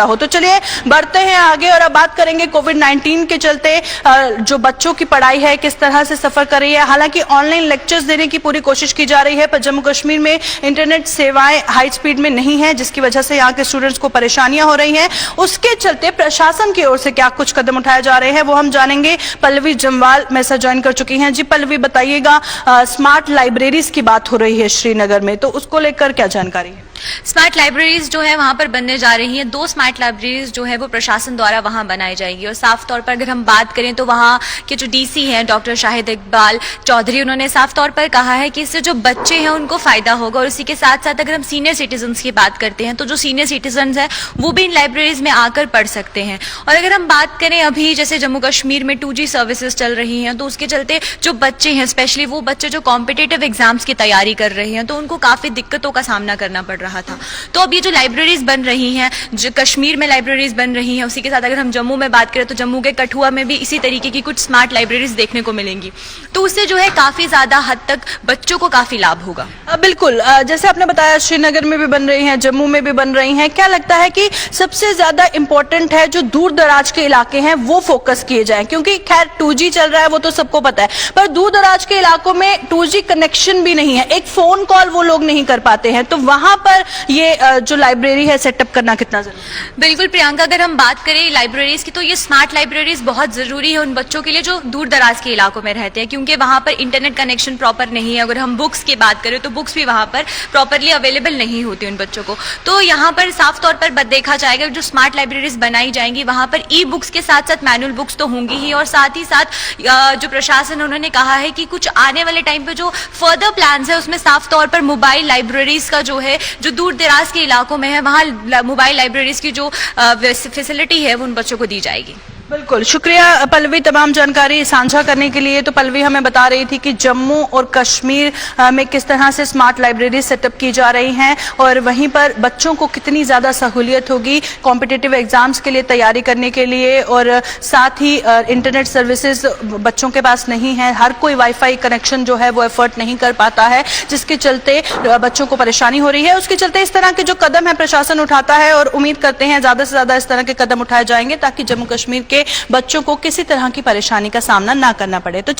हो। तो चलिए बढ़ते हैं आगे और अब बात करेंगे कोविड-19 के चलते जो बच्चों की पढ़ाई है किस तरह से सफर कर रही है। हालांकि ऑनलाइन लेक्चर्स देने की पूरी कोशिश की जा रही है, पर जम्मू कश्मीर में इंटरनेट सेवाएं हाई स्पीड में नहीं है, जिसकी वजह से यहाँ के स्टूडेंट्स को परेशानियां हो रही हैं। उसके चलते प्रशासन की ओर से क्या कुछ कदम उठाए जा रहे हैं वो हम जानेंगे। पल्लवी जम्वाल मेरे साथ ज्वाइन कर चुकी हैं। जी पल्लवी, बताइएगा, स्मार्ट लाइब्रेरीज की बात हो रही है श्रीनगर में, तो उसको लेकर क्या जानकारी है? स्मार्ट लाइब्रेरीज जो है वहां पर बनने जा रही हैं। 2 स्मार्ट लाइब्रेरीज जो है वो प्रशासन द्वारा वहां बनाई जाएगी और साफ तौर पर अगर हम बात करें तो वहां के जो डीसी हैं डॉक्टर शाहिद इकबाल चौधरी, उन्होंने साफ तौर पर कहा है कि इससे जो बच्चे हैं उनको फायदा होगा। और इसी के साथ साथ अगर हम सीनियर सिटीजन की बात करते हैं तो जो सीनियर सिटीजन है वो भी इन लाइब्रेरीज में आकर पढ़ सकते हैं। और अगर हम बात करें अभी जैसे जम्मू कश्मीर में 2G सर्विसेज चल रही हैं, तो उसके चलते जो बच्चे हैं, स्पेशली वो बच्चे जो कॉम्पिटिटिव एग्जाम्स की तैयारी कर रहे हैं, तो उनको काफी दिक्कतों का सामना करना पड़ रहा था। तो अब ये जो लाइब्रेरीज बन रही हैं, जो कश्मीर में लाइब्रेरीज बन रही हैं, उसी के साथ अगर हम जम्मू में बात करें तो जम्मू के कठुआ में भी इसी तरीके की कुछ स्मार्ट लाइब्रेरीज देखने को मिलेंगी। तो उससे जो है काफी ज्यादा हद तक बच्चों को काफी लाभ होगा। बिल्कुल, जैसे आपने बताया श्रीनगर में भी बन रही हैं, जम्मू में भी बन रही हैं। क्या लगता है कि सबसे ज्यादा इंपॉर्टेंट है जो दूर दराज के इलाके हैं वो फोकस किए जाएं? क्योंकि खैर 2G चल रहा है वो तो सबको पता है, पर दूर दराज के इलाकों में 2G कनेक्शन भी नहीं है, एक फोन कॉल वो लोग नहीं कर पाते हैं, तो वहां पर ये जो लाइब्रेरी है सेटअप करना कितना जरूरी है? बिल्कुल प्रियंका, अगर हम बात करें लाइब्रेरीज की तो ये स्मार्ट लाइब्रेरीज बहुत जरूरी है उन बच्चों के लिए जो दूर दराज के इलाकों में रहते हैं, क्योंकि वहां पर इंटरनेट कनेक्शन प्रॉपर नहीं है। अगर हम बुक्स की बात करें तो बुक्स भी वहां पर प्रॉपरली अवेलेबल नहीं होती उन बच्चों को। तो यहाँ पर साफ तौर पर देखा जाएगा जो स्मार्ट लाइब्रेरीज बनाई जाएंगी वहां पर ई बुक्स के साथ साथ मैनुअल बुक्स तो होंगी ही, और साथ ही साथ जो प्रशासन उन्होंने कहा है कि कुछ आने वाले टाइम पे जो फर्दर प्लान्स है उसमें साफ तौर पर मोबाइल लाइब्रेरीज का जो है जो दूर दराज के इलाकों में है वहां मोबाइल लाइब्रेरीज की जो फैसिलिटी है वो उन बच्चों को दी जाएगी। बिल्कुल, शुक्रिया पल्लवी तमाम जानकारी साझा करने के लिए। तो पल्लवी हमें बता रही थी कि जम्मू और कश्मीर में किस तरह से स्मार्ट लाइब्रेरी सेटअप की जा रही हैं और वहीं पर बच्चों को कितनी ज़्यादा सहूलियत होगी कॉम्पिटिटिव एग्जाम्स के लिए तैयारी करने के लिए। और साथ ही इंटरनेट सर्विसेज बच्चों के पास नहीं है, हर कोई वाईफाई कनेक्शन जो है वो एफर्ट नहीं कर पाता है, जिसके चलते बच्चों को परेशानी हो रही है। उसके चलते इस तरह के जो कदम है प्रशासन उठाता है और उम्मीद करते हैं ज़्यादा से ज़्यादा इस तरह के कदम उठाए जाएंगे ताकि जम्मू कश्मीर के बच्चों को किसी तरह की परेशानी का सामना ना करना पड़े। तो